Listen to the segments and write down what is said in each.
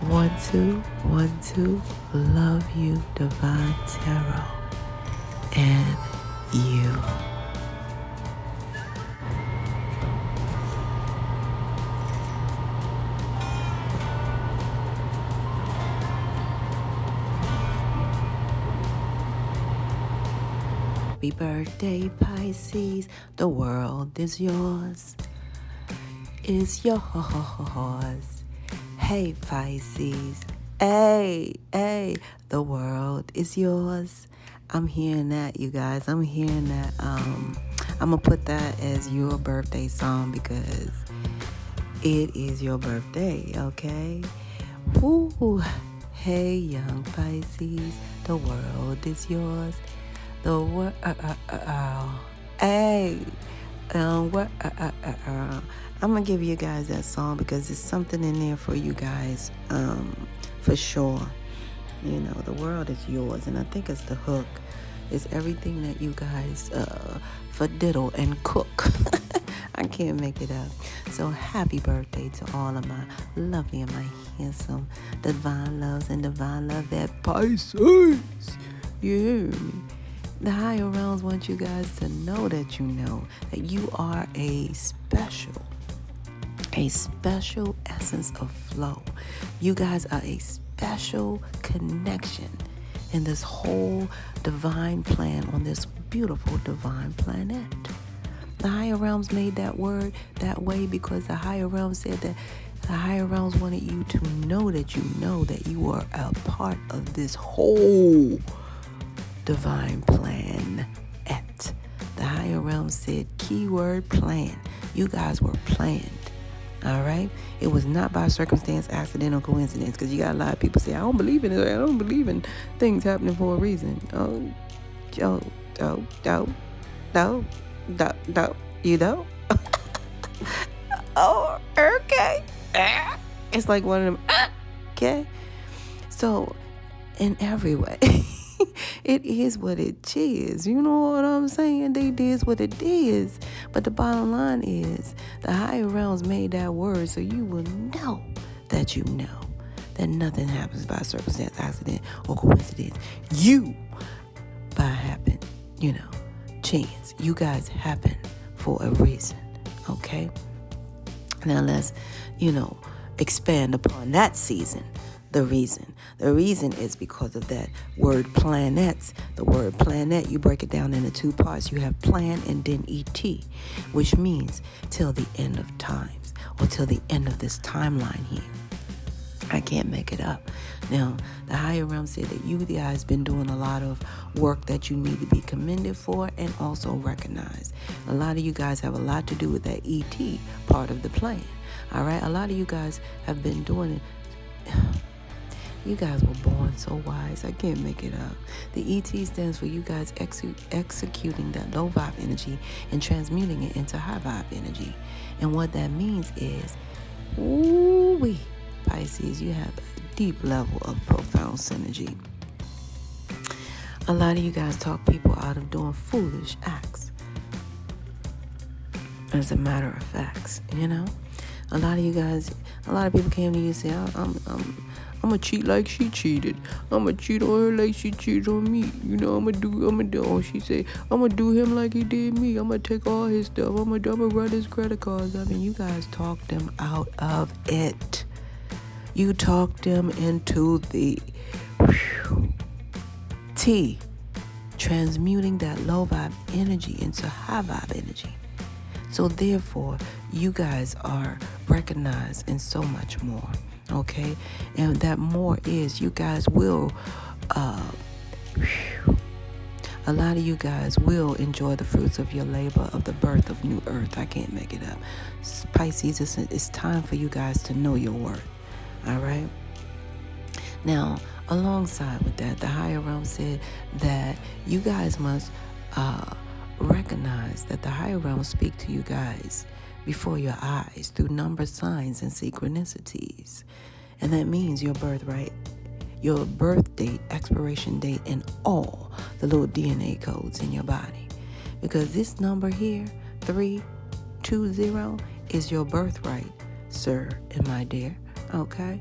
One, two. Love you, Divine Tarot. And you. Happy birthday, Pisces. The world is yours. Is yours. Hey, Pisces. Hey, the world is yours. I'm hearing that, you guys. I'm hearing that. I'm going to put that as your birthday song because it is your birthday, okay? Woo. Hey, young Pisces, the world is yours. The world, hey, I'm gonna give you guys that song because there's something in there for you guys, for sure. You know, the world is yours, and I think it's the hook. It's everything that you guys fadiddle and cook. I can't make it up. So happy birthday to all of my lovely and my handsome divine loves and divine love that Pisces. You hear me? The higher realms want you guys to know that you are a special essence of flow. You guys are a special connection in this whole divine plan on this beautiful divine planet. The higher realms made that word that way because the higher realms said that the higher realms wanted you to know that you are a part of this whole divine plan. The higher realm said keyword plan. You guys were planned. All right? It was not by circumstance, accident, or coincidence, because you got a lot of people say, I don't believe in it. I don't believe in things happening for a reason. You know? Oh, okay. It's like one of them, okay? So, in every way, it is what it is. You know what I'm saying? They did what it is. But the bottom line is the higher realms made that word so you will know that that nothing happens by circumstance, accident, or coincidence. You, by happen, chance. You guys happen for a reason. Okay? Now let's, expand upon that season. The reason is because of that word planets. The word planet, you break it down into two parts. You have plan and then ET, which means till the end of times or till the end of this timeline here. I can't make it up. Now, the higher realm said that you guys been doing a lot of work that you need to be commended for and also recognized. A lot of you guys have a lot to do with that ET part of the plan. All right? A lot of you guys have been doing it. You guys were born so wise. I can't make it up. The ET stands for you guys executing that low vibe energy and transmuting it into high vibe energy. And what that means is, ooh-wee, Pisces, you have a deep level of profound synergy. A lot of you guys talk people out of doing foolish acts. As a matter of facts, A lot of people came to you and say, I'm going to cheat like she cheated. I'm going to cheat on her like she cheated on me. I'm going to do, she said, I'm going to do him like he did me. I'm going to take all his stuff. I'm going to run his credit cards. I mean, you guys talked them out of it. You talked them into the T, transmuting that low vibe energy into high vibe energy. So therefore, you guys are recognized in so much more. Okay, and that more is you guys will a lot of you guys will enjoy the fruits of your labor of the birth of new earth. I can't make it up. Pisces, it's time for you guys to know your worth. All right, now alongside with that, the higher realm said that you guys must recognize that the higher realms speak to you guys before your eyes through number, signs, and synchronicities. And that means your birthright, your birth date, expiration date, and all the little DNA codes in your body. Because this number here, 320, is your birthright, sir and my dear. Okay?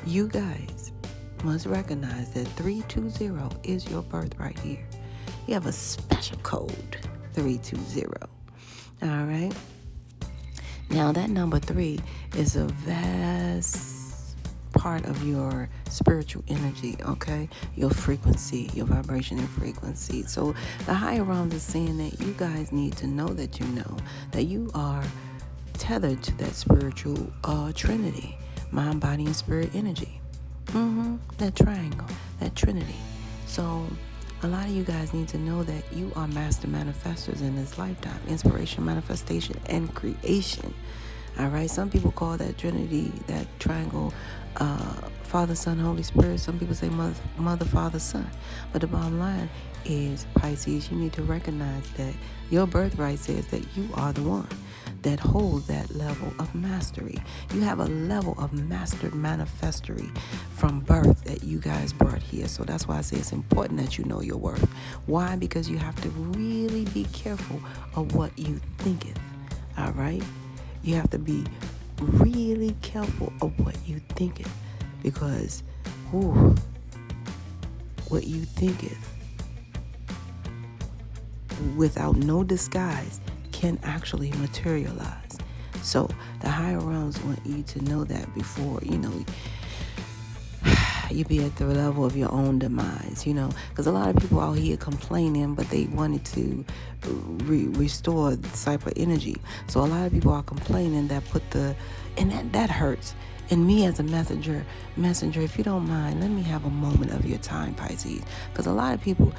You guys must recognize that 320 is your birthright here. You have a special code, 320. All right. Now that number 3 is a vast part of your spiritual energy, okay? Your frequency, your vibration and frequency. So the higher realms is saying that you guys need to know that you are tethered to that spiritual trinity, mind, body, and spirit energy. That triangle, that trinity. So a lot of you guys need to know that you are master manifestors in this lifetime. Inspiration, manifestation, and creation. All right. Some people call that trinity, that triangle, Father, Son, Holy Spirit. Some people say Mother, Father, Son. But the bottom line is, Pisces, you need to recognize that your birthright says that you are the one that holds that level of mastery. You have a level of mastered manifestory from birth that you guys brought here. So that's why I say it's important that you know your worth. Why? Because you have to really be careful of what you thinketh. All right? You have to be really careful of what you thinketh. Because, what you thinketh without no disguise can actually materialize. So the higher realms want you to know that before, you be at the level of your own demise, because a lot of people out here complaining, but they wanted to restore the type of energy. So a lot of people are complaining that that hurts. And me as a messenger, if you don't mind, let me have a moment of your time, Pisces, because a lot of people,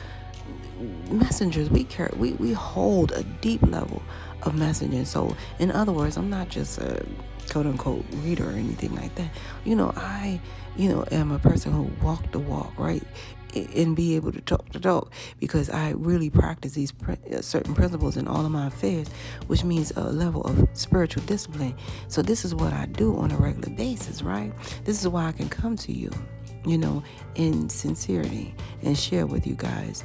messengers, we hold a deep level of messaging. So in other words, I'm not just a quote unquote reader or anything like that. I am a person who walk the walk, right, and be able to talk the talk, because I really practice these certain principles in all of my affairs, which means a level of spiritual discipline. So this is what I do on a regular basis, right? This is why I can come to you, in sincerity and share with you guys,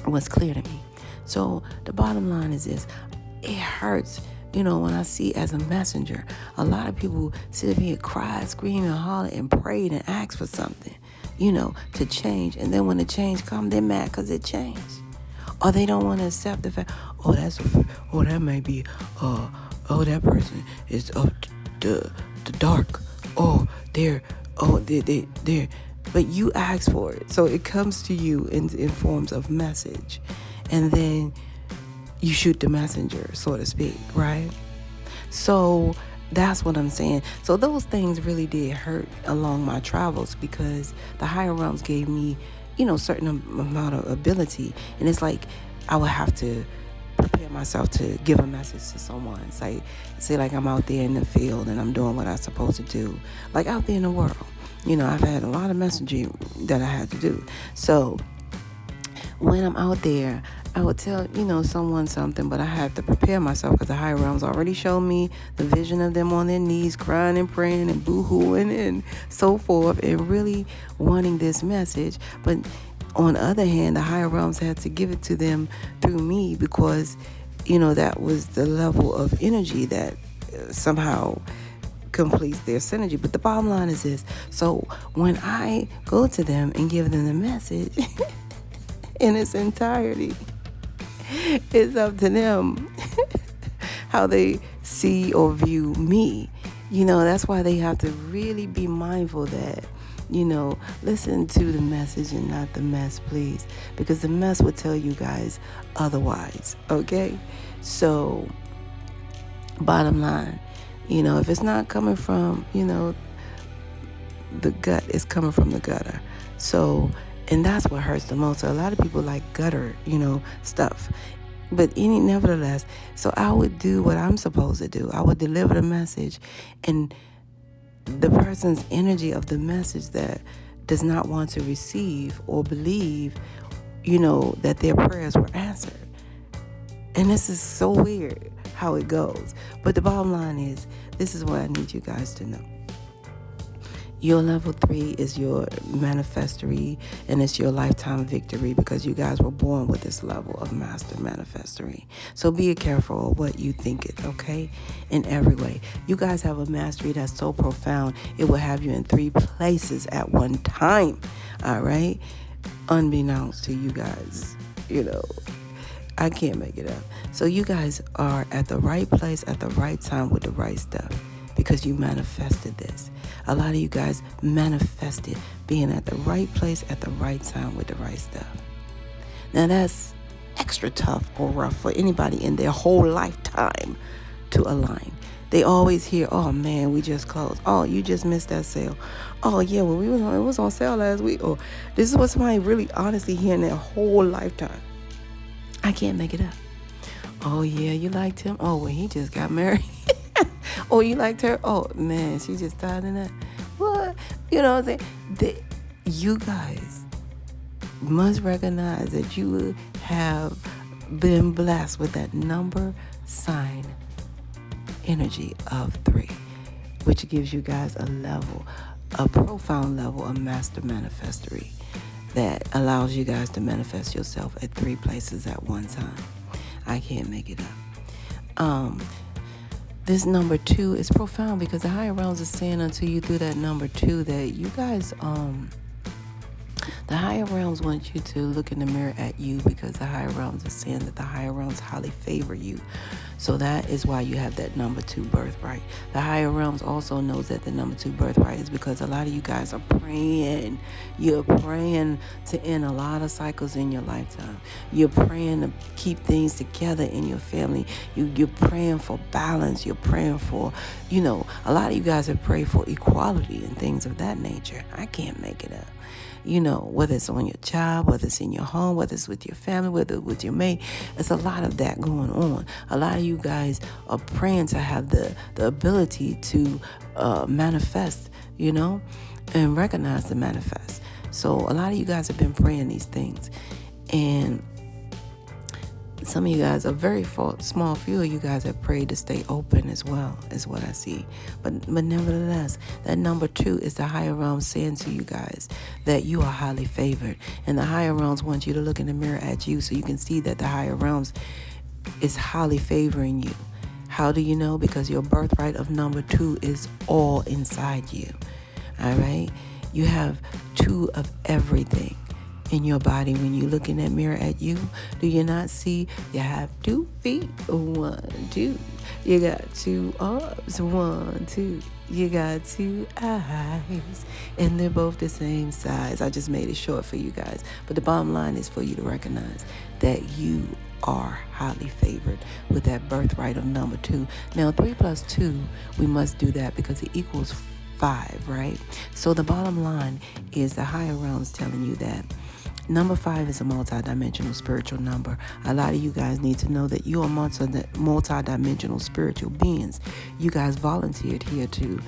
what's clear to me. So the bottom line is this: it hurts, when I see as a messenger, a lot of people sit up here, cry, scream, and holler, and pray and ask for something, to change. And then when the change comes, they're mad because it changed. Or they don't want to accept the fact, that may be, that person is up the dark. They're, but you ask for it. So it comes to you in forms of message. And then you shoot the messenger, so to speak, right? So that's what I'm saying. So those things really did hurt along my travels, because the higher realms gave me, certain amount of ability. And it's like I would have to prepare myself to give a message to someone. Say like I'm out there in the field and I'm doing what I'm supposed to do, like out there in the world. I've had a lot of messaging that I had to do. So when I'm out there, I would tell, someone something, but I have to prepare myself, because the higher realms already showed me the vision of them on their knees, crying and praying and boo-hooing and so forth, and really wanting this message. But on the other hand, the higher realms had to give it to them through me, because, that was the level of energy that somehow completes their synergy. But the bottom line is this: so when I go to them and give them the message in its entirety, it's up to them how they see or view me. That's why they have to really be mindful that, listen to the message and not the mess, please, because the mess would tell you guys otherwise. Okay? So bottom line, if it's not coming from, the gut, it's coming from the gutter. So, and that's what hurts the most. So a lot of people like gutter, stuff. But nevertheless, so I would do what I'm supposed to do. I would deliver the message, and the person's energy of the message that does not want to receive or believe, that their prayers were answered. And this is so weird how it goes. But the bottom line is, this is what I need you guys to know. Your level 3 is your manifestory, and it's your lifetime victory because you guys were born with this level of master manifestory. So be careful of what you think it, okay? In every way. You guys have a mastery that's so profound, it will have you in 3 places at one time, all right? Unbeknownst to you guys, I can't make it up. So you guys are at the right place at the right time with the right stuff because you manifested this. A lot of you guys manifested being at the right place at the right time with the right stuff. Now that's extra tough or rough for anybody in their whole lifetime to align. They always hear, oh man, we just closed. Oh, you just missed that sale. Oh yeah, well it was on sale last week. Or this is what somebody really honestly hear in their whole lifetime. I can't make it up. Oh yeah, you liked him? Oh well, he just got married. Oh, you liked her? Oh man, she just died in that. What? You know what I'm saying? You guys must recognize that you have been blessed with that number sign energy of 3, which gives you guys a profound level of master manifestory that allows you guys to manifest yourself at 3 places at one time. I can't make it up. This number 2 is profound because the higher realms are saying unto you through that number 2 that you guys, the higher realms want you to look in the mirror at you because the higher realms are saying that the higher realms highly favor you. So that is why you have that number 2 birthright. The higher realms also knows that the number 2 birthright is because a lot of you guys are praying. You're praying to end a lot of cycles in your lifetime. You're praying to keep things together in your family. You're praying for balance. You're praying for, a lot of you guys have prayed for equality and things of that nature. I can't make it up. Whether it's on your job, whether it's in your home, whether it's with your family, whether it's with your mate, there's a lot of that going on. A lot of you guys are praying to have the ability to manifest, and recognize the manifest. So a lot of you guys have been praying these things. And some of you guys, a very small few of you guys have prayed to stay open as well, is what I see. But nevertheless, that number 2 is the higher realms saying to you guys that you are highly favored. And the higher realms want you to look in the mirror at you so you can see that the higher realms is highly favoring you. How do you know? Because your birthright of number 2 is all inside you. All right? You have 2 of everything in your body. When you look in that mirror at you, do you not see you have 2 feet? 1, 2. You got 2 arms. 1, 2. You got 2 eyes, and they're both the same size. I just made it short for you guys, but the bottom line is for you to recognize that you are highly favored with that birthright of number 2. Now 3 plus 2, we must do that because it equals 5, right? So the bottom line is the higher realms telling you that number 5 is a multidimensional spiritual number. A lot of you guys need to know that you are multidimensional spiritual beings. You guys volunteered here to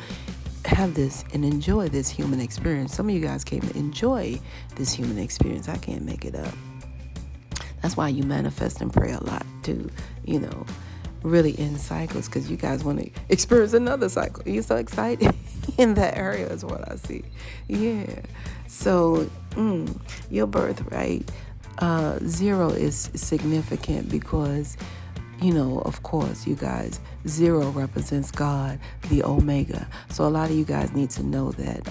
have this and enjoy this human experience. Some of you guys came to enjoy this human experience. I can't make it up. That's why you manifest and pray a lot to, really end cycles, because you guys want to experience another cycle. You're so excited in that area is what I see. Yeah. So your birthright 0 is significant because, of course, you guys, 0 represents God, the Omega. So a lot of you guys need to know that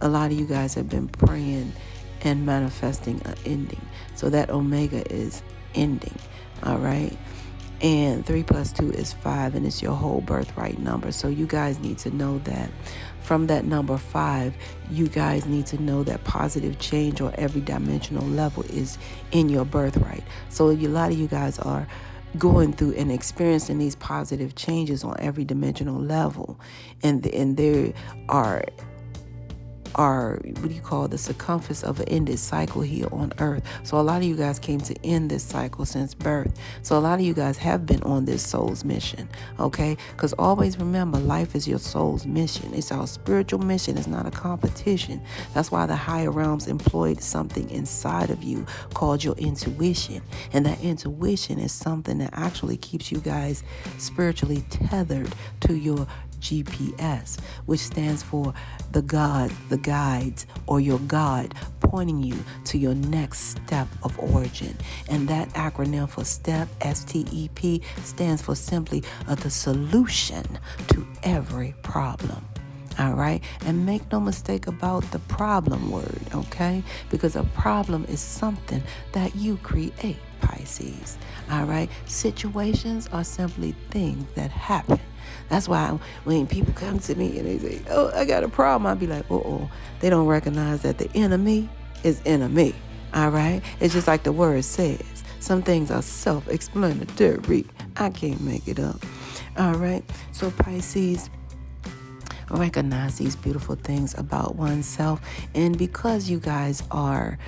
a lot of you guys have been praying and manifesting an ending. So that Omega is ending. All right. And 3 plus 2 is 5, and it's your whole birthright number. So you guys need to know that from that number 5, you guys need to know that positive change on every dimensional level is in your birthright. So a lot of you guys are going through and experiencing these positive changes on every dimensional level. And there are the circumference of an ended cycle here on earth. So a lot of you guys came to end this cycle since birth. So a lot of you guys have been on this soul's mission, okay? Because always remember, life is your soul's mission. It's our spiritual mission. It's not a competition. That's why the higher realms employed something inside of you called your intuition. And that intuition is something that actually keeps you guys spiritually tethered to your GPS, which stands for the guides, or your God pointing you to your next step of origin. And that acronym for STEP, STEP, stands for simply the solution to every problem. All right. And make no mistake about the problem word, okay? Because a problem is something that you create, Pisces. All right. Situations are simply things that happen. That's why when people come to me and they say, oh, I got a problem, I'll be like, they don't recognize that the enemy is enemy. All right. It's just like the word says. Some things are self-explanatory. I can't make it up. All right. So Pisces, recognize these beautiful things about oneself. And because you guys are,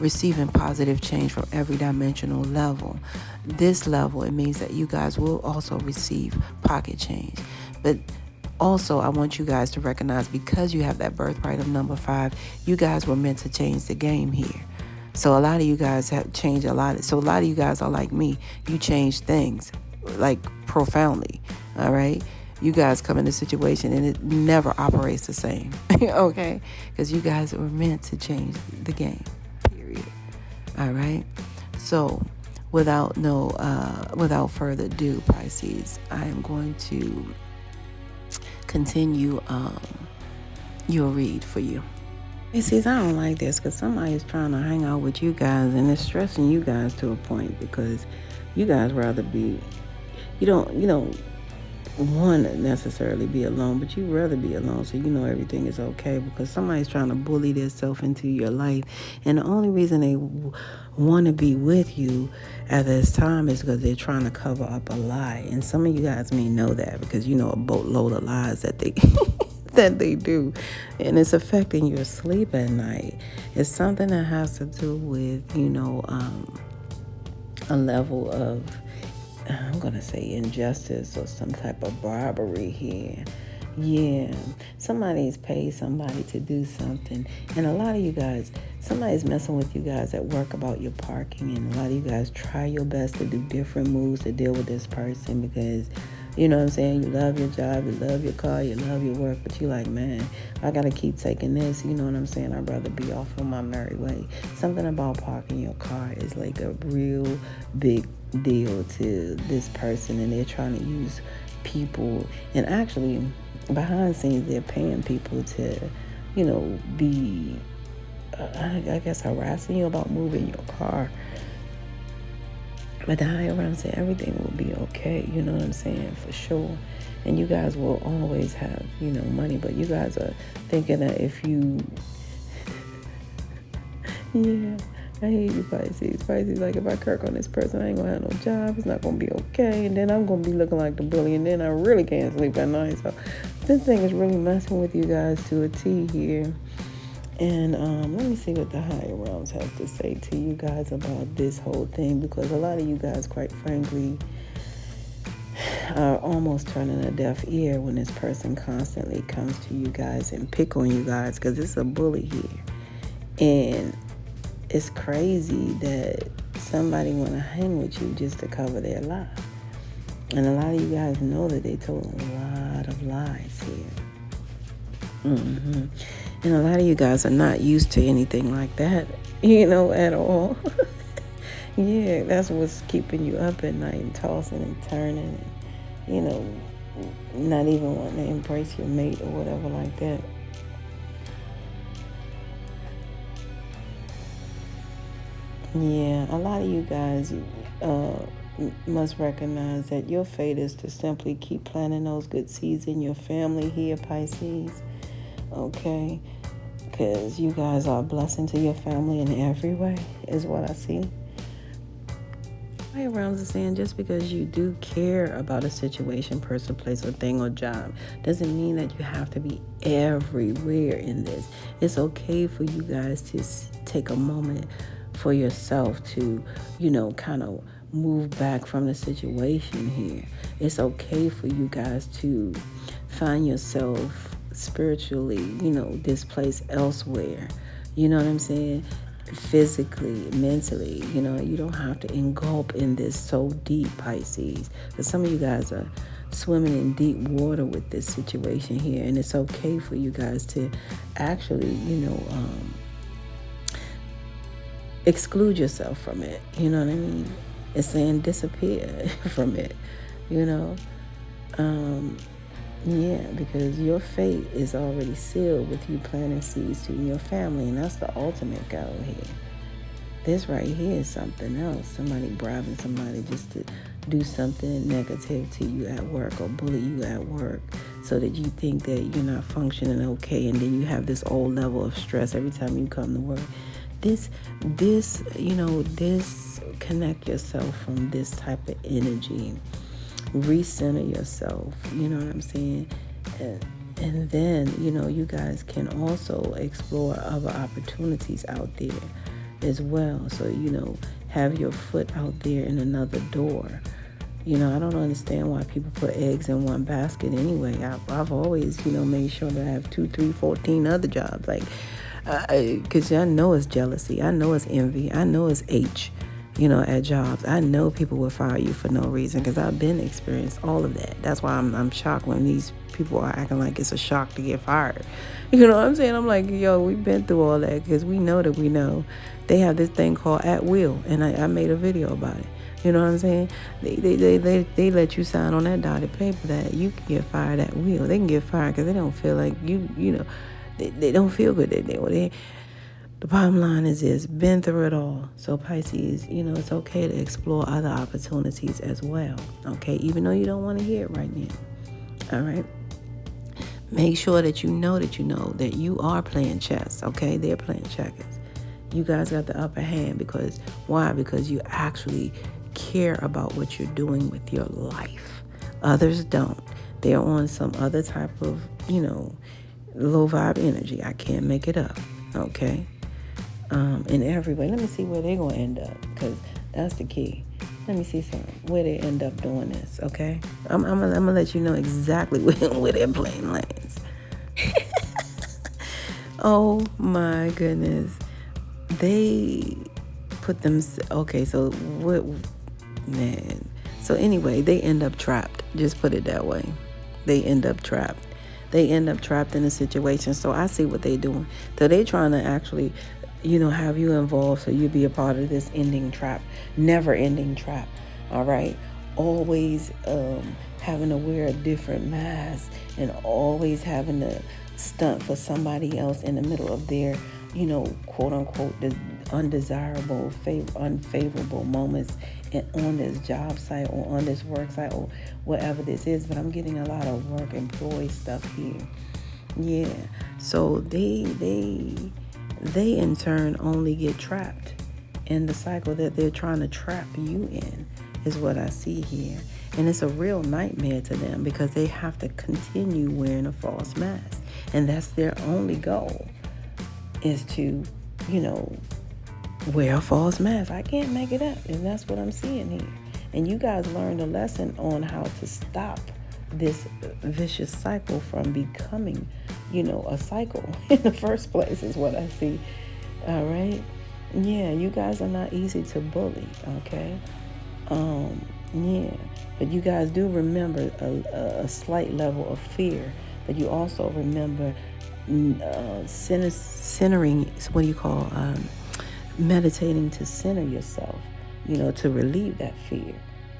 receiving positive change from every dimensional level, this level, it means that you guys will also receive pocket change. But also, I want you guys to recognize, because you have that birthright of number 5, you guys were meant to change the game here. So a lot of you guys have changed a lot. So a lot of you guys are like me. You change things like profoundly. All right. You guys come in a situation and it never operates the same, okay? Because you guys were meant to change the game, period. All right? So without further ado, Pisces, I am going to continue your read for you. Pisces, I don't like this because somebody's trying to hang out with you guys and it's stressing you guys to a point, because you guys rather be, you don't want to necessarily be alone, but you rather be alone so you know everything is okay, because somebody's trying to bully themselves into your life, and the only reason they want to be with you at this time is because they're trying to cover up a lie. And some of you guys may know that, because you know a boatload of lies that they that they do, and it's affecting your sleep at night. It's something that has to do with a level of, I'm going to say, injustice or some type of bribery here. Yeah, somebody's paid somebody to do something. And a lot of you guys, somebody's messing with you guys at work about your parking. And a lot of you guys try your best to do different moves to deal with this person, because, you know what I'm saying, you love your job, you love your car, you love your work, but you're like, man, I got to keep taking this. You know what I'm saying? I'd rather be off on my merry way. Something about parking your car is like a real big deal to this person, and they're trying to use people, and actually behind scenes they're paying people to be I guess harassing you about moving your car. But the higher realm said everything will be okay, you know what I'm saying, for sure. And you guys will always have money, but you guys are thinking that if you yeah, I hate you, Pisces. Pisces, like, if I kirk on this person, I ain't gonna have no job. It's not gonna be okay. And then I'm gonna be looking like the bully. And then I really can't sleep at night. So this thing is really messing with you guys to a T here. And let me see what the higher realms has to say to you guys about this whole thing. Because a lot of you guys, quite frankly, are almost turning a deaf ear when this person constantly comes to you guys and pick on you guys. Because it's a bully here. And it's crazy that somebody want to hang with you just to cover their lie. And a lot of you guys know that they told a lot of lies here. And a lot of you guys are not used to anything like that, at all. Yeah, that's what's keeping you up at night and tossing and turning and, not even wanting to embrace your mate or whatever like that. Yeah, a lot of you guys must recognize that your fate is to simply keep planting those good seeds in your family here, Pisces. Okay? Because you guys are a blessing to your family in every way, is what I see. Higher realms are saying just because you do care about a situation, person, place, or thing, or job, doesn't mean that you have to be everywhere in this. It's okay for you guys to take a moment for yourself to, kind of move back from the situation here. It's okay for you guys to find yourself spiritually, displaced elsewhere. You know what I'm saying? Physically, mentally, you don't have to engulf in this so deep, Pisces. Because some of you guys are swimming in deep water with this situation here, and it's okay for you guys to actually, exclude yourself from it. You know what I mean? It's saying disappear from it, you know? Yeah, because your fate is already sealed with you planting seeds to your family, and that's the ultimate goal here. This right here is something else. Somebody bribing somebody just to do something negative to you at work or bully you at work so that you think that you're not functioning okay, and then you have this old level of stress every time you come to work. This connect yourself from this type of energy. Recenter yourself, you know what I'm saying? And then, you guys can also explore other opportunities out there as well. So, have your foot out there in another door. I don't understand why people put eggs in one basket anyway. I've always, made sure that I have 2, 3, 14 other jobs. Like, because I know it's jealousy. I know it's envy. I know it's at jobs. I know people will fire you for no reason because I've been experienced all of that. That's why I'm shocked when these people are acting like it's a shock to get fired. You know what I'm saying? I'm like, yo, we've been through all that because we know they have this thing called at will, and I made a video about it. You know what I'm saying? They let you sign on that dotted paper that you can get fired at will. They can get fired because they don't feel like they don't feel good that day. The bottom line is been through it all. So Pisces, it's okay to explore other opportunities as well. Okay, even though you don't want to hear it right now. All right. Make sure that you know that you are playing chess. Okay, they're playing checkers. You guys got the upper hand because why? Because you actually care about what you're doing with your life. Others don't. They're on some other type of, low vibe energy. I can't make it up. Okay. In every way. Let me see where they're going to end up, because that's the key. Let me see where they end up doing this, okay? I'm gonna let you know exactly where their plane lands. Oh my goodness. They put them, okay, so what, man. So anyway, they end up trapped. Just put it that way. They end up trapped. They end up trapped in a situation. So I see what they're doing. So they're trying to actually, have you involved so you be a part of this ending trap, never ending trap. All right. Always having to wear a different mask and always having to stunt for somebody else in the middle of their, quote unquote, undesirable, unfavorable moments on this job site or on this work site or whatever this is. But I'm getting a lot of work employee stuff here. Yeah. So they in turn only get trapped in the cycle that they're trying to trap you in, is what I see here. And it's a real nightmare to them because they have to continue wearing a false mask. And that's their only goal, is to, wear a false mask. I can't make it up. And that's what I'm seeing here. And you guys learned a lesson on how to stop this vicious cycle from becoming, a cycle in the first place, is what I see. All right. Yeah, you guys are not easy to bully. Okay. Yeah, but you guys do remember a slight level of fear, but you also remember centering. What do you call meditating to center yourself? To relieve that fear.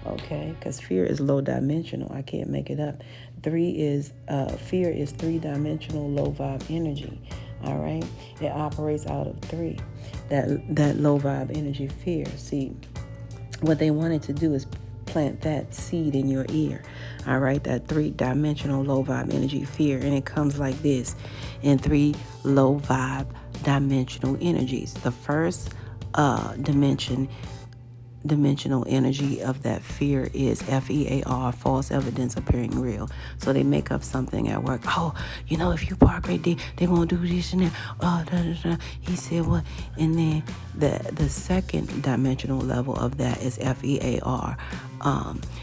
Okay, because fear is low dimensional. I can't make it up. Fear is 3-dimensional low vibe energy. All right, it operates out of 3. That low vibe energy, fear. See, what they wanted to do is plant that seed in your ear. All right, that 3-dimensional low vibe energy, fear, and it comes like this in 3 low vibe dimensional energies. The first dimensional energy of that fear is FEAR, false evidence appearing real. So they make up something at work. Oh, if you park right there, they're going to do this and that. Oh, da, da, da. He said what? And then the second dimensional level of that is FEAR,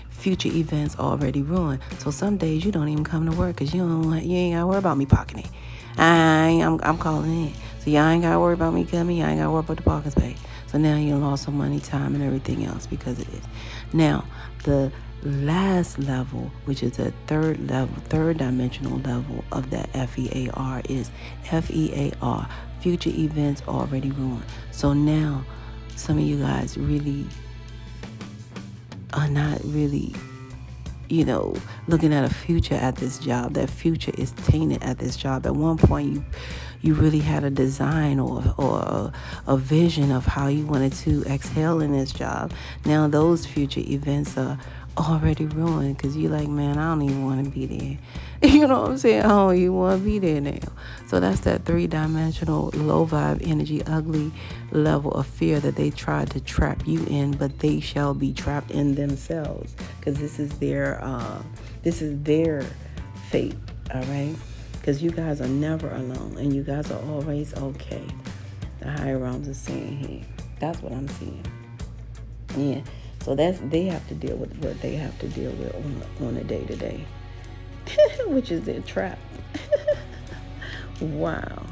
future events already ruined. So some days you don't even come to work because you ain't got to worry about me parking it. I'm calling in. So y'all ain't got to worry about me coming. Y'all ain't got to worry about the parking space. So now you lost some money, time, and everything else because of this. Now, the last level, which is a third dimensional level of that FEAR is FEAR, future events already ruined. So now some of you guys really are not really, looking at a future at this job. That future is tainted at this job. At one point, you really had a design or a vision of how you wanted to excel in this job. Now those future events are already ruined because you're like, man, I don't even want to be there. You know what I'm saying? I don't even want to be there now. So that's that 3-dimensional, low vibe energy, ugly level of fear that they tried to trap you in, but they shall be trapped in themselves because this is their fate, all right? Because you guys are never alone and you guys are always okay. The higher realms are saying here. That's what I'm seeing. Yeah. So they have to deal with what they have to deal with on a day-to-day, which is their trap. Wow.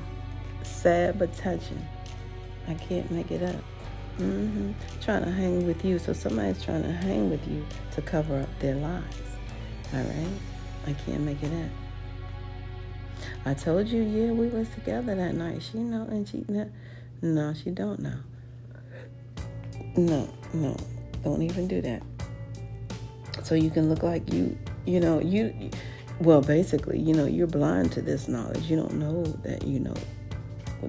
Sad but touching. I can't make it up. Trying to hang with you. So somebody's trying to hang with you to cover up their lies. All right? I can't make it up. I told you, yeah, we was together that night. She know and she know. No, she don't know. No. Don't even do that. So you can look like basically, you're blind to this knowledge. You don't know that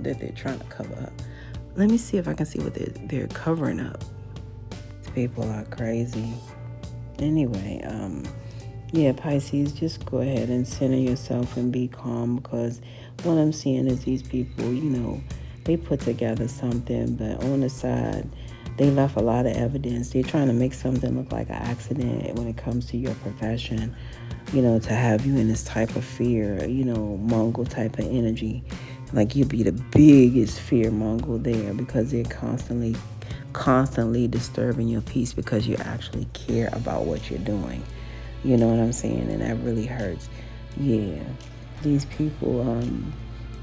that they're trying to cover up. Let me see if I can see what they're covering up. These people are crazy. Anyway, Pisces, just go ahead and center yourself and be calm because what I'm seeing is these people, they put together something, but on the side, they left a lot of evidence. They're trying to make something look like an accident when it comes to your profession, to have you in this type of fear, Mongol type of energy. Like you'd be the biggest fear Mongol there because they're constantly disturbing your peace because you actually care about what you're doing. You know what I'm saying? And that really hurts. Yeah. These people,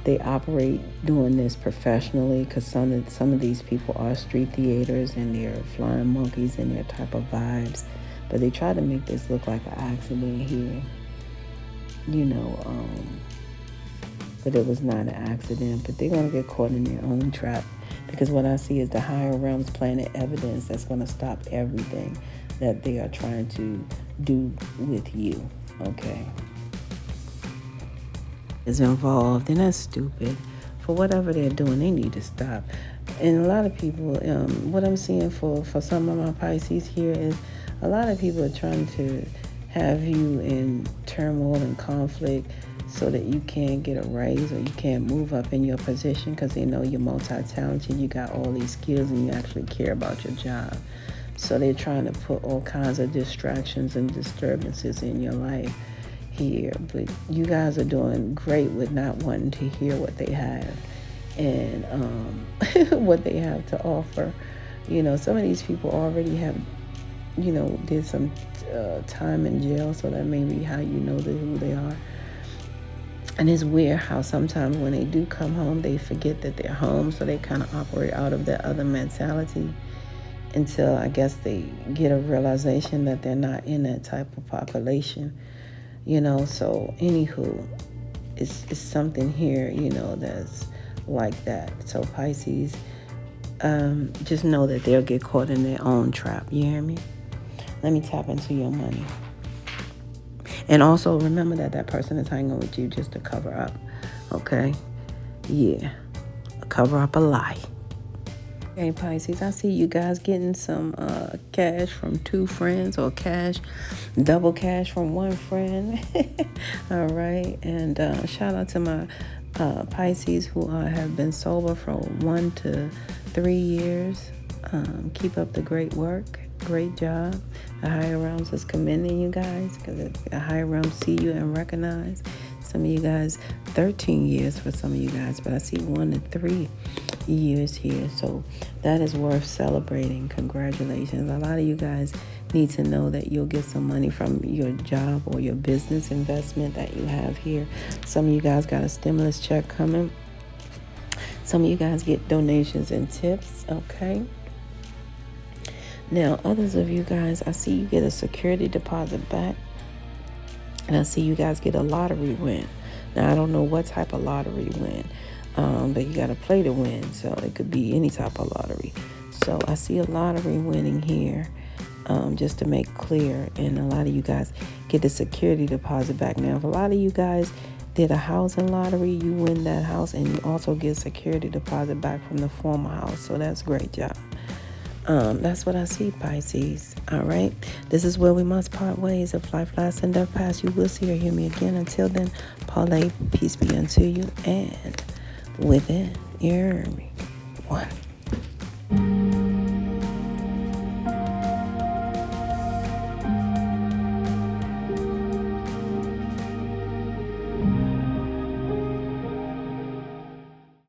they operate doing this professionally because some of these people are street theaters and they're flying monkeys and their type of vibes. But they try to make this look like an accident here. But it was not an accident. But they're going to get caught in their own trap because what I see is the higher realms planted evidence that's going to stop everything that they are trying to do with you. Okay? Is involved, and that's stupid. For whatever they're doing, they need to stop. And a lot of people, what I'm seeing for some of my Pisces here is a lot of people are trying to have you in turmoil and conflict so that you can't get a raise or you can't move up in your position because they know you're multi-talented, you got all these skills, and you actually care about your job. So they're trying to put all kinds of distractions and disturbances in your life here, but you guys are doing great with not wanting to hear what they have and what they have to offer. Some of these people already have, did some time in jail, so that may be how who they are. And it's weird how sometimes when they do come home, they forget that they're home, so they kind of operate out of that other mentality until I guess they get a realization that they're not in that type of population. So anywho, it's something here, that's like that. So Pisces, just know that they'll get caught in their own trap. You hear me? Let me tap into your money. And also remember that person is hanging with you just to cover up. Okay? Yeah. Cover up a lie. Okay, Pisces, I see you guys getting some cash from 2 friends or double cash from 1 friend. All right. And shout out to my Pisces who have been sober for 1 to 3 years. Keep up the great work. Great job. The higher realms is commending you guys because the higher realms see you and recognize. Some of you guys, 13 years for some of you guys, but I see 1 to 3 years here. So that is worth celebrating. Congratulations. A lot of you guys need to know that you'll get some money from your job or your business investment that you have here. Some of you guys got a stimulus check coming. Some of you guys get donations and tips. Okay. Now, others of you guys, I see you get a security deposit back. And I see you guys get a lottery win. Now, I don't know what type of lottery win, but you got to play to win. So it could be any type of lottery. So I see a lottery winning here, just to make clear. And a lot of you guys get the security deposit back. Now, if a lot of you guys did a housing lottery, you win that house, and you also get security deposit back from the former house. So that's a great job. That's what I see, Pisces. All right. This is where we must part ways. If life lasts and death pass, you will see or hear me again. Until then, parlay, peace be unto you, and within, you hear me. One.